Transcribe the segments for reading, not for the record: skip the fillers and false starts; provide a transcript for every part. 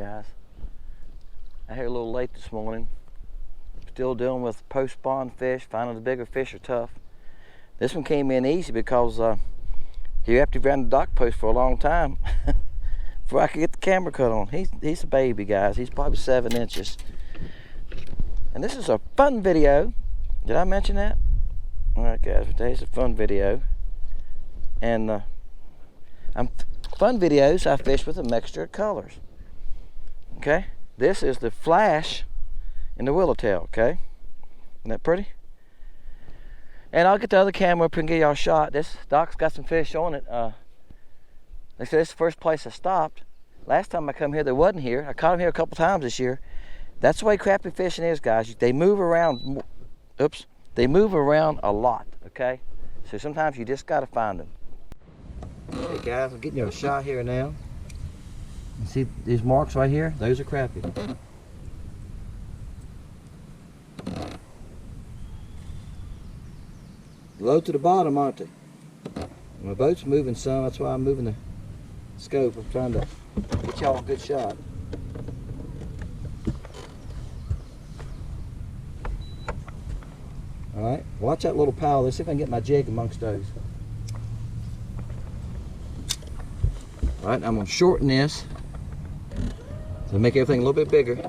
guys. I here a little late this morning. Still dealing with post-spawn fish. Finding the bigger fish are tough. This one came in easy because you have to run the dock post for a long time before I could get the camera cut on. He's a baby, guys. He's probably 7 inches. And this is a fun video. Did I mention that? All right, guys. Today's a fun video. And fun videos, I fish with a mixture of colors. Okay? This is the flash in the willowtail, okay? Isn't that pretty? And I'll get the other camera up and get y'all a shot. This dock's got some fish on it. Like I said, this is the first place I stopped. Last time I come here, they wasn't here. I caught them here a couple times this year. That's the way crappie fishing is, guys. They move around. Oops. They move around a lot, okay? So sometimes you just got to find them. Hey guys, I'm getting you a shot here now. You see these marks right here? Those are crappie. Low to the bottom, aren't they? My boat's moving some, that's why I'm moving the scope. I'm trying to get y'all a good shot. Alright, watch that little pile. Let's see if I can get my jig amongst those. Alright, I'm going to shorten this to make everything a little bit bigger.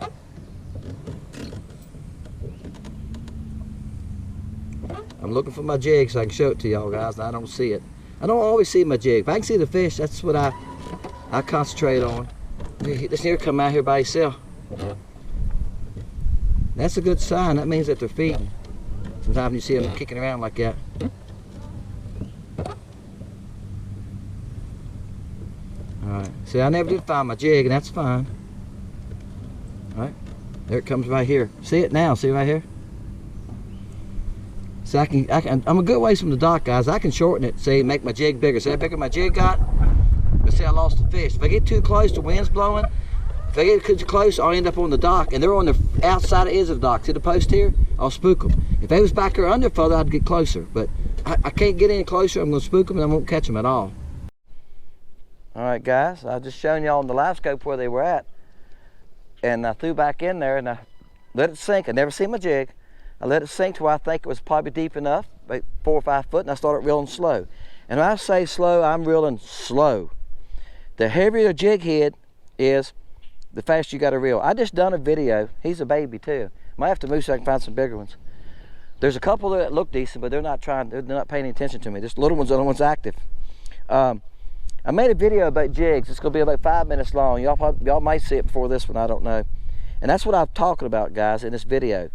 I'm looking for my jig so I can show it to y'all guys. I don't see it. I don't always see my jig. If I can see the fish, that's what I concentrate on. This here come out here by itself. That's a good sign. That means that they're feeding. Sometimes you see them kicking around like that. Alright, see, I never did find my jig, and that's fine. Alright, there it comes right here. See it now, see right here? So I'm a good ways from the dock, guys. I can shorten it, see, make my jig bigger. See how bigger my jig got? But see, I lost the fish. If I get too close, the wind's blowing. If I get too close, I'll end up on the dock, and they're on the outside edge of the dock. See the post here? I'll spook them. If they was back here under further, I'd get closer. But I can't get any closer. I'm going to spook them, and I won't catch them at all. Alright guys, I was just showing y'all on the live scope where they were at. And I threw back in there and I let it sink. I never seen my jig. I let it sink to where I think it was probably deep enough, about 4 or 5 foot, and I started reeling slow. And when I say slow, I'm reeling slow. The heavier the jig head is, the faster you got to reel. I just done a video. He's a baby too. Might have to move so I can find some bigger ones. There's a couple that look decent, but they're not paying any attention to me. This little one's the only one's active. I made a video about jigs. It's going to be about 5 minutes long. Y'all might see it before this one, I don't know. And that's what I'm talking about, guys, in this video.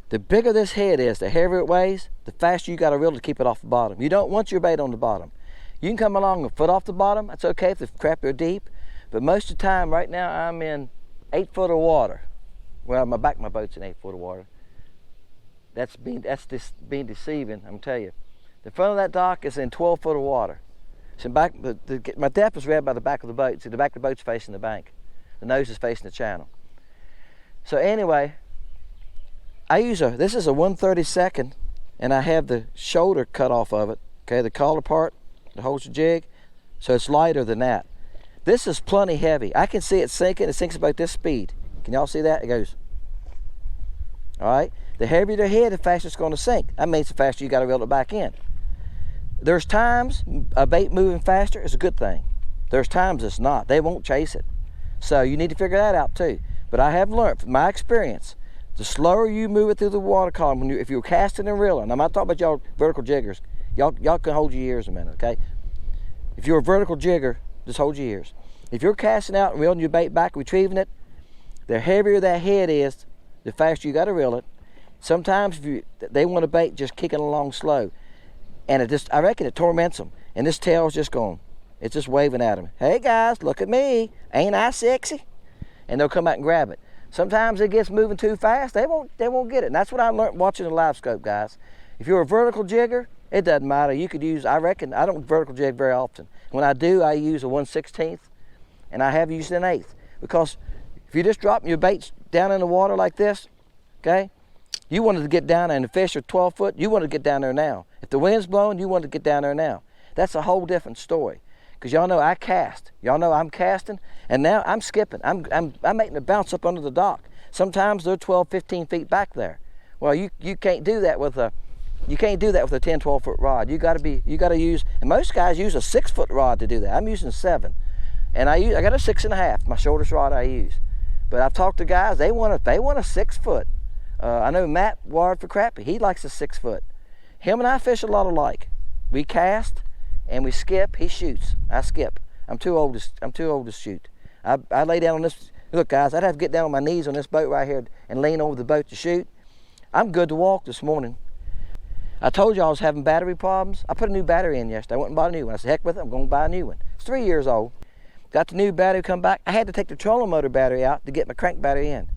The bigger this head is, the heavier it weighs, the faster you got to reel to keep it off the bottom. You don't want your bait on the bottom. You can come along a foot off the bottom. That's okay if the crappie are deep. But most of the time, right now, I'm in 8 foot of water. Well, my boat's in 8 foot of water. That's just being deceiving, I'm telling you. The front of that dock is in 12 foot of water. So my depth is read by the back of the boat. See, the back of the boat's facing the bank. The nose is facing the channel. So anyway, this is a 1/32, and I have the shoulder cut off of it. Okay, the collar part that holds the jig. So it's lighter than that. This is plenty heavy. I can see it sinking. It sinks about this speed. Can y'all see that? It goes. All right. The heavier the head, the faster it's going to sink. That means the faster you got to reel it back in. There's times a bait moving faster is a good thing. There's times it's not. They won't chase it. So you need to figure that out too. But I have learned from my experience, the slower you move it through the water column, if you're casting and reeling, I'm not talking about y'all vertical jiggers. Y'all can hold your ears a minute, okay? If you're a vertical jigger, just hold your ears. If you're casting out and reeling your bait back, retrieving it, the heavier that head is, the faster you got to reel it. Sometimes they want a bait just kicking along slow. And I reckon it torments them. And this tail's just going, it's just waving at them. Hey guys, look at me. Ain't I sexy? And they'll come out and grab it. Sometimes it gets moving too fast, they won't get it. And that's what I learned watching the live scope, guys. If you're a vertical jigger, it doesn't matter. You could use, I reckon, I don't vertical jig very often. When I do, I use a 1/16, and I have used an 1/8. Because if you're just dropping your baits down in the water like this, okay, you wanted to get down there and the fish are 12 foot, you want to get down there now. If the wind's blowing, you want to get down there now. That's a whole different story. because y'all know I cast. Y'all know I'm casting, and now I'm skipping. I'm making a bounce up under the dock. Sometimes they're 12, 15 feet back there. Well, you can't do that with a 10, 12 foot rod. You got to use, and most guys use a 6 foot rod to do that. I'm using 7, and I got a 6.5, my shortest rod I use. But I've talked to guys, they want a 6 foot. I know Matt wired for Crappie. He likes a 6 foot. Him and I fish a lot alike. We cast and we skip. He shoots. I skip. I'm too old to shoot. I lay down on this. Look, guys, I'd have to get down on my knees on this boat right here and lean over the boat to shoot. I'm good to walk this morning. I told you I was having battery problems. I put a new battery in yesterday. I went and bought a new one. I said, heck with it, I'm going to buy a new one. It's 3 years old. Got the new battery come back. I had to take the trolling motor battery out to get my crank battery in.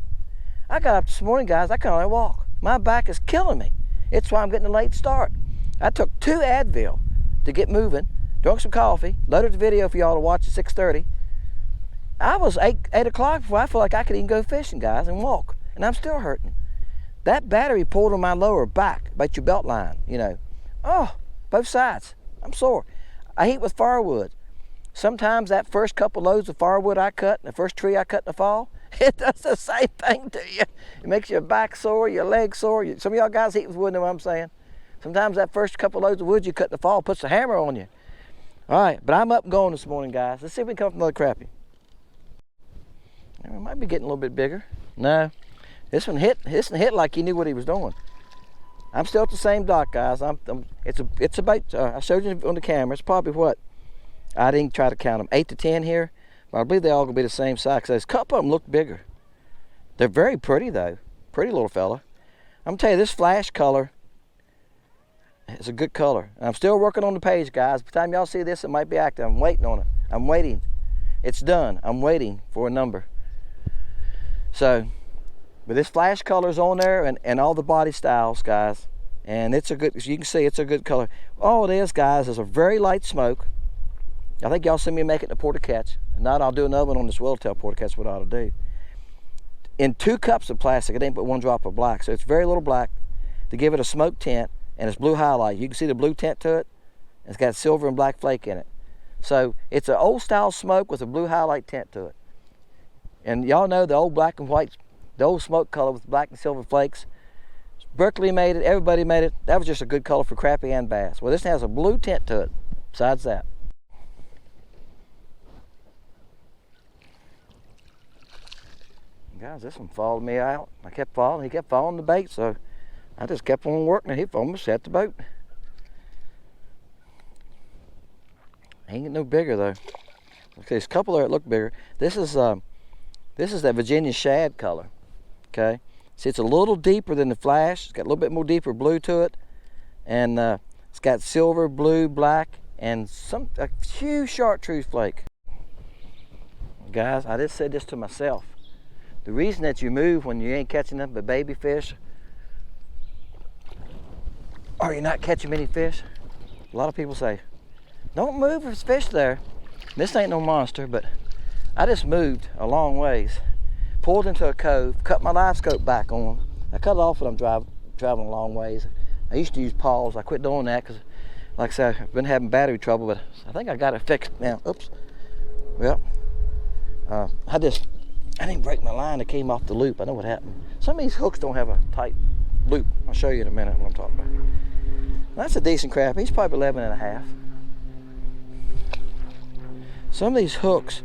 I got up this morning, guys, I can only walk. My back is killing me. It's why I'm getting a late start. I took 2 Advil to get moving, drunk some coffee, loaded the video for y'all to watch at 6:30. I was 8 o'clock before I feel like I could even go fishing, guys, and walk, and I'm still hurting. That battery pulled on my lower back, about your belt line, you know. Oh, both sides. I'm sore. I eat with firewood. Sometimes that first couple loads of firewood I cut, the first tree I cut in the fall, it does the same thing to you. It makes your back sore, your legs sore. Some of y'all guys eat with wood, know what I'm saying? Sometimes that first couple loads of wood you cut in the fall puts a hammer on you. All right, but I'm up and going this morning, guys. Let's see if we can come up with another crappie. It might be getting a little bit bigger. No, this one hit like he knew what he was doing. I'm still at the same dock, guys. It's about, I showed you on the camera, it's probably what? I didn't try to count them, 8 to 10 here, but I believe they all gonna be the same size. Cause a couple of them look bigger. They're very pretty though, pretty little fella. I'm gonna tell you, this flash color is a good color. And I'm still working on the page, guys. By the time y'all see this, it might be active. I'm waiting on it. I'm waiting. It's done. I'm waiting for a number. So, but this flash color's on there, and all the body styles, guys. And it's a good, as you can see, it's a good color. All it is, guys, is a very light smoke. I think y'all see me make it in a porta catch. If not, I'll do another one on this Welltail porta catch, what I ought to do. In 2 cups of plastic, I didn't put 1 drop of black, so it's very little black to give it a smoke tint, and it's blue highlight. You can see the blue tint to it. It's got silver and black flake in it. So it's an old style smoke with a blue highlight tint to it. And y'all know the old black and white, the old smoke color with black and silver flakes. Berkeley made it, everybody made it. That was just a good color for crappie and bass. Well, this has a blue tint to it, besides that. Guys, this one followed me out. I kept following, he kept following the bait, so I just kept on working and he almost set the boat. He ain't getting no bigger though. Okay, there's a couple there that look bigger. This is that Virginia shad color. Okay, see, it's a little deeper than the flash. It's got a little bit more deeper blue to it, and it's got silver, blue, black, and a few chartreuse flake. Guys, I just said this to myself. The reason that you move when you ain't catching nothing but baby fish, or you're not catching many fish, a lot of people say, don't move if there's fish there. This ain't no monster, but I just moved a long ways, pulled into a cove, cut my livescope back on. I cut it off when I'm traveling a long ways. I used to use paws. I quit doing that because, like I said, I've been having battery trouble, but I think I got it fixed now. Oops. Well, I didn't break my line that came off the loop. I know what happened. Some of these hooks don't have a tight loop. I'll show you in a minute what I'm talking about. That's a decent crappie. He's probably 11.5. Some of these hooks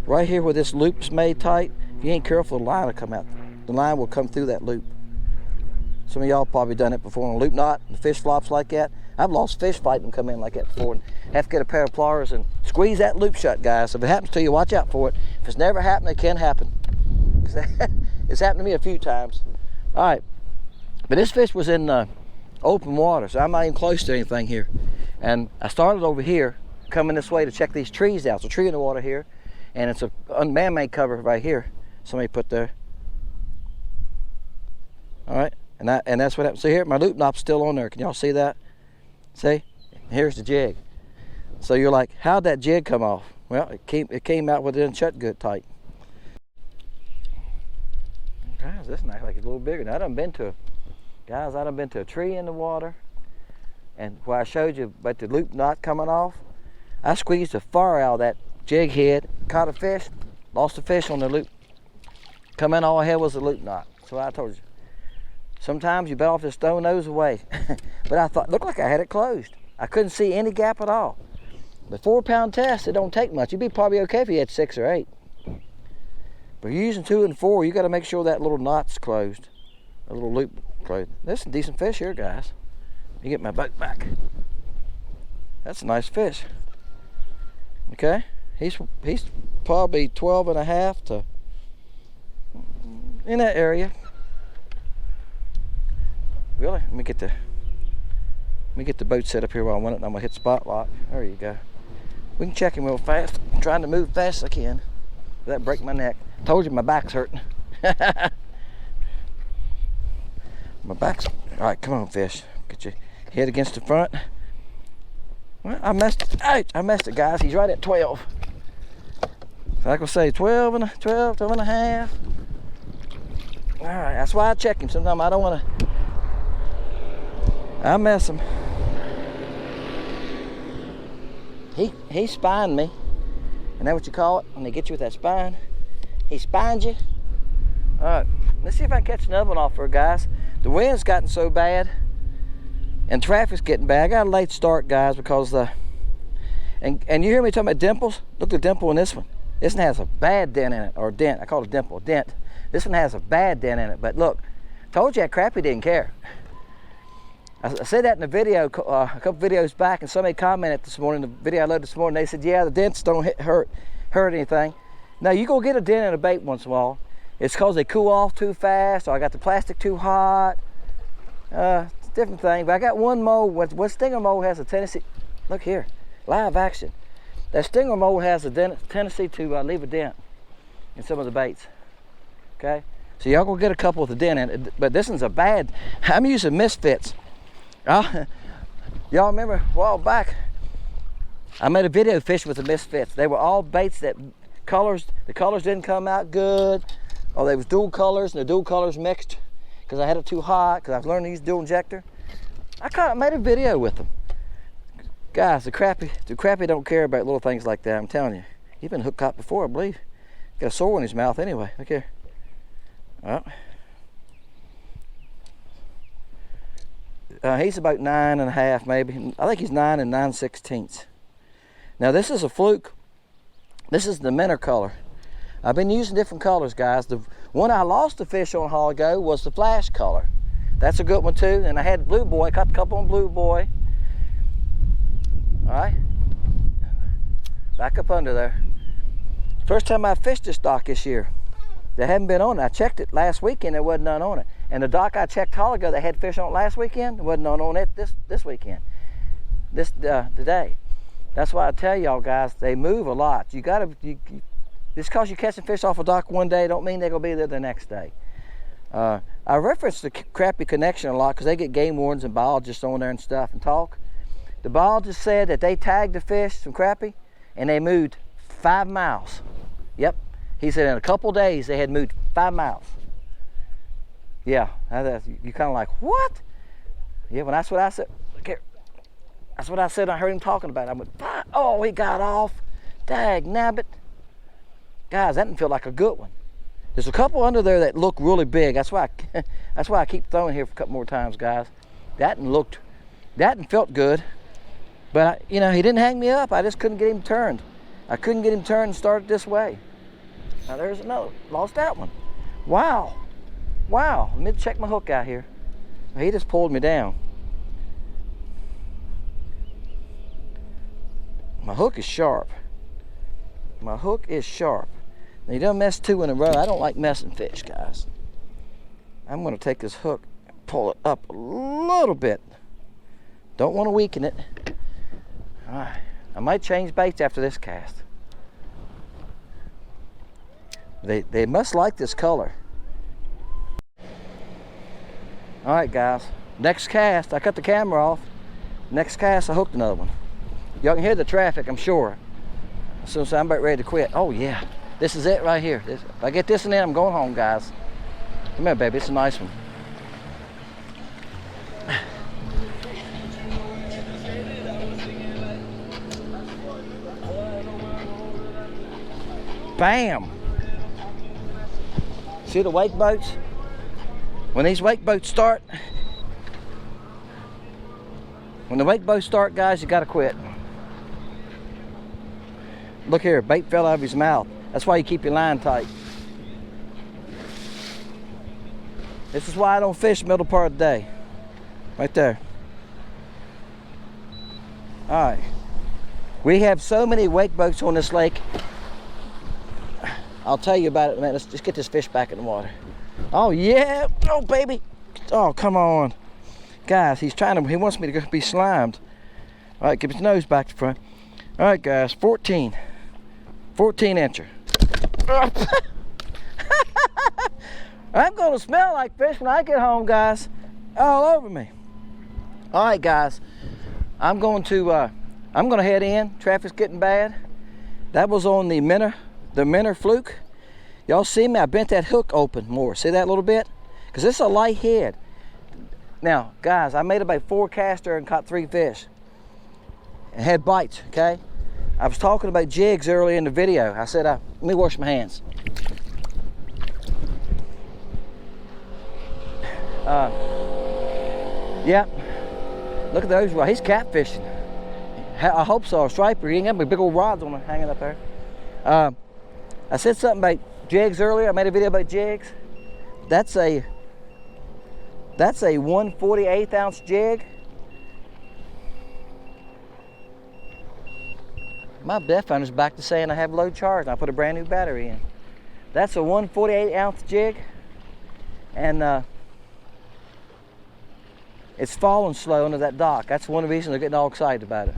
right here where this loop's made tight, if you ain't careful, the line will come out. The line will come through that loop. Some of y'all probably done it before on a loop knot, and the fish flops like that. I've lost fish fighting them come in like that before, and have to get a pair of pliers and squeeze that loop shut, guys. So if it happens to you, watch out for it. If it's never happened, it can happen. It's happened to me a few times. All right, but this fish was in open water, so I'm not even close to anything here. And I started over here, coming this way to check these trees out. There's a tree in the water here, and it's a man-made cover right here. Somebody put there. All right, and that's what happened. See here, my loop knot's still on there. Can y'all see that? See, here's the jig. So you're like, how'd that jig come off? Well, it came out with it shut good tight. Guys, this one acts like it's a little bigger. Now, I done been to a tree in the water, and where I showed you about the loop knot coming off, I squeezed the fire out of that jig head, caught a fish, lost a fish on the loop. Come in, all I had was a loop knot. So I told you. Sometimes you bet off just throw those away. But I thought, looked like I had it closed. I couldn't see any gap at all. The 4-pound test, it don't take much. You'd be probably okay if you had 6 or 8. But if you're using 2 and 4, you got to make sure that little knot's closed, a little loop closed. There's some decent fish here, guys. Let me get my boat back. That's a nice fish. Okay, he's probably 12 and a half to in that area. Really? Let me get the boat set up here while I'm on it, and I'm gonna hit spot lock. There you go. We can check him real fast. I'm trying to move fast as I can. That break my neck. Told you my back's hurting. My back's all right. Come on, fish. Get your head against the front. Well, I messed it, guys. He's right at 12. So I can say 12 and a half. All right, that's why I check him. Sometimes I don't want to. I mess him. He spined me. Isn't that what you call it when they get you with that spine? He spined you. All right, let's see if I can catch another one off for guys. The wind's gotten so bad, and traffic's getting bad. I got a late start, guys, because the and you hear me talking about dimples. Look at the dimple in this one. This one has a bad dent in it, or dent. I call it a dimple, dent. This one has a bad dent in it. But look, told you that Crappie didn't care. I said that in a video, a couple videos back, and somebody commented this morning, the video I loaded this morning, they said, yeah, the dents don't hurt anything. Now, you go get a dent in a bait once in a while. It's because they cool off too fast, or I got the plastic too hot. It's a different thing. But I got one mold, what stinger mold has a tendency, look here, live action. That stinger mold has a tendency to leave a dent in some of the baits, okay? So y'all go get a couple with a dent in it, but this one's a bad, I'm using Misfits. Y'all remember a while back, I made a video fishing with the Misfits. They were all baits that the colors didn't come out good, or they was dual colors, and the dual colors mixed because I had it too hot, because I've learned to use dual injector. I made a video with them. Guys, the Crappie don't care about little things like that, I'm telling you. He's been hook caught before, I believe. Got a sore in his mouth anyway, look here. Well, he's about 9 and a half, maybe. I think he's 9 and 9/16. Now this is a fluke. This is the minnow color. I've been using different colors, guys. The one I lost the fish on a while ago was the flash color. That's a good one too. And I had blue boy, caught a couple on blue boy. All right, back up under there. First time I fished this dock this year. They hadn't been on it. I checked it last weekend, there wasn't none on it. And the dock I checked a while ago, they had fish on it last weekend, there wasn't none on it this weekend, today. That's why I tell y'all guys, they move a lot. You gotta, just cause you're catching fish off a dock one day, don't mean they're gonna be there the next day. I reference the Crappie connection a lot because they get game wardens and biologists on there and stuff and talk. The biologist said that they tagged the fish, some Crappie, and they moved 5 miles. Yep. He said in a couple days they had moved 5 miles. Yeah, you kind of like, what? Yeah, well, that's what I said. That's what I said. I heard him talking about it. I went, oh, he got off. Dag nabbit. Guys, that didn't feel like a good one. There's a couple under there that look really big. That's why I keep throwing here for a couple more times, guys. That didn't felt good. But, you know, he didn't hang me up. I just couldn't get him turned. I couldn't get him turned and started this way. Now there's another, lost that one. Wow, let me check my hook out here. He just pulled me down. My hook is sharp. My hook is sharp. Now you done messed 2 in a row. I don't like messing fish, guys. I'm gonna take this hook, pull it up a little bit. Don't want to weaken it. All right, I might change baits after this cast. They must like this color. All right, guys. Next cast, I cut the camera off. Next cast, I hooked another one. Y'all can hear the traffic, I'm sure. As soon as I'm about ready to quit. Oh yeah, this is it right here. If I get this in there, I'm going home, guys. Come here, baby. It's a nice one. Bam! See the wake boats? When these wake boats start, guys, you gotta quit. Look here, bait fell out of his mouth. That's why you keep your line tight. This is why I don't fish middle part of the day. Right there. All right. We have so many wake boats on this lake. I'll tell you about it in a minute. Let's just get this fish back in the water. Oh yeah, oh baby. Oh, come on. Guys, he wants me to go be slimed. All right, get his nose back to front. All right, guys, 14 incher. I'm gonna smell like fish when I get home, guys. All over me. All right, guys, I'm gonna head in. Traffic's getting bad. That was on the minnow fluke. Y'all see me? I bent that hook open more. See that little bit? Because this is a light head. Now, guys, I made about 4 casts and caught 3 fish. And had bites, okay? I was talking about jigs earlier in the video. I said, let me wash my hands. Yeah, look at those. Well, he's catfishing. I hope so. A striper. He ain't got big old rods on him hanging up there. I said something about jigs earlier. I made a video about jigs. That's a 1/48 ounce jig. My depth finder's back to saying I have low charge. I put a brand new battery in. That's a 1/48 ounce jig, and it's falling slow under that dock. That's one of the reasons they're getting all excited about it.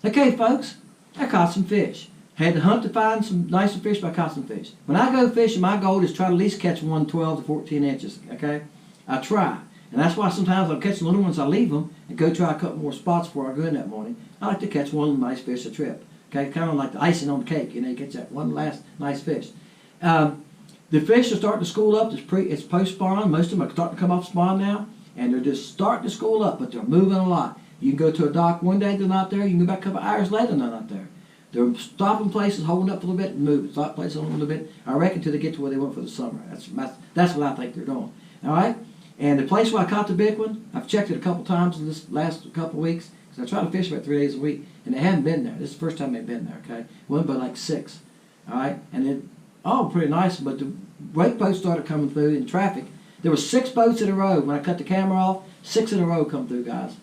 Okay, folks, I caught some fish. Had to hunt to find some nicer fish, but I caught some fish. When I go fishing, my goal is try to at least catch one 12 to 14 inches, okay? I try. And that's why sometimes I'll catch the little ones, I leave them, and go try a couple more spots before I go in that morning. I like to catch one nice fish a trip. Okay, kind of like the icing on the cake, you know, you catch that one last nice fish. The fish are starting to school up. It's post-spawn. Most of them are starting to come off spawn now, and they're just starting to school up, but they're moving a lot. You can go to a dock one day, they're not there. You can go back a couple hours later, and they're not there. They're stopping places, holding up a little bit, and moving. Stop places, holding up a little bit. I reckon until they get to where they went for the summer. That's what I think they're doing. All right? And the place where I caught the big one, I've checked it a couple times in this last couple of weeks, because I try to fish about 3 days a week, and they haven't been there. This is the first time they've been there, okay? Went by like 6. All right? And then, pretty nice, but the wake boats started coming through in traffic. There were 6 boats in a row. When I cut the camera off, 6 in a row come through, guys.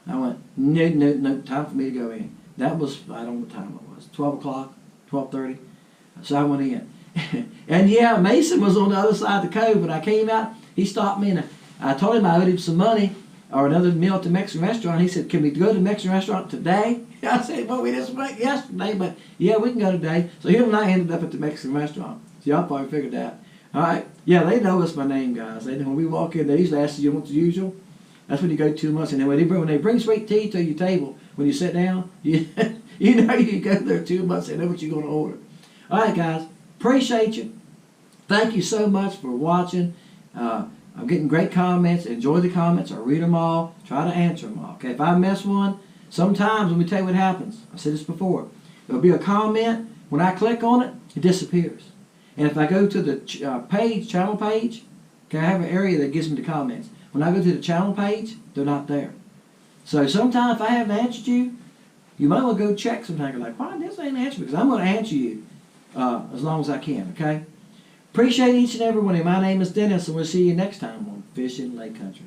I went, no, time for me to go in. That was, I don't know what time it was, 12 o'clock, 12:30. So I went in. And yeah, Mason was on the other side of the cove. When I came out, he stopped me, and I told him I owed him some money or another meal at the Mexican restaurant. He said, can we go to the Mexican restaurant today? I said, well, we just went yesterday, but yeah, we can go today. So him and I ended up at the Mexican restaurant. So y'all probably figured that. All right. Yeah, they know us by name, guys. They know when we walk in, they usually ask you what's the usual. That's when you go 2 months. And then when they bring sweet tea to your table, when you sit down, you know you go there 2 months, they know what you're going to order. All right, guys. Appreciate you. Thank you so much for watching. I'm getting great comments. Enjoy the comments. I read them all. Try to answer them all. Okay, if I miss one, sometimes, let me tell you what happens. I said this before. There'll be a comment. When I click on it, it disappears. And if I go to the channel page, okay, I have an area that gives me the comments. When I go to the channel page, they're not there. So sometimes if I haven't answered you, you might want to go check sometime. You're like, why this ain't answered? Because I'm going to answer you as long as I can, okay? Appreciate each and every one of you. My name is Dennis, and we'll see you next time on Fishing Lake Country.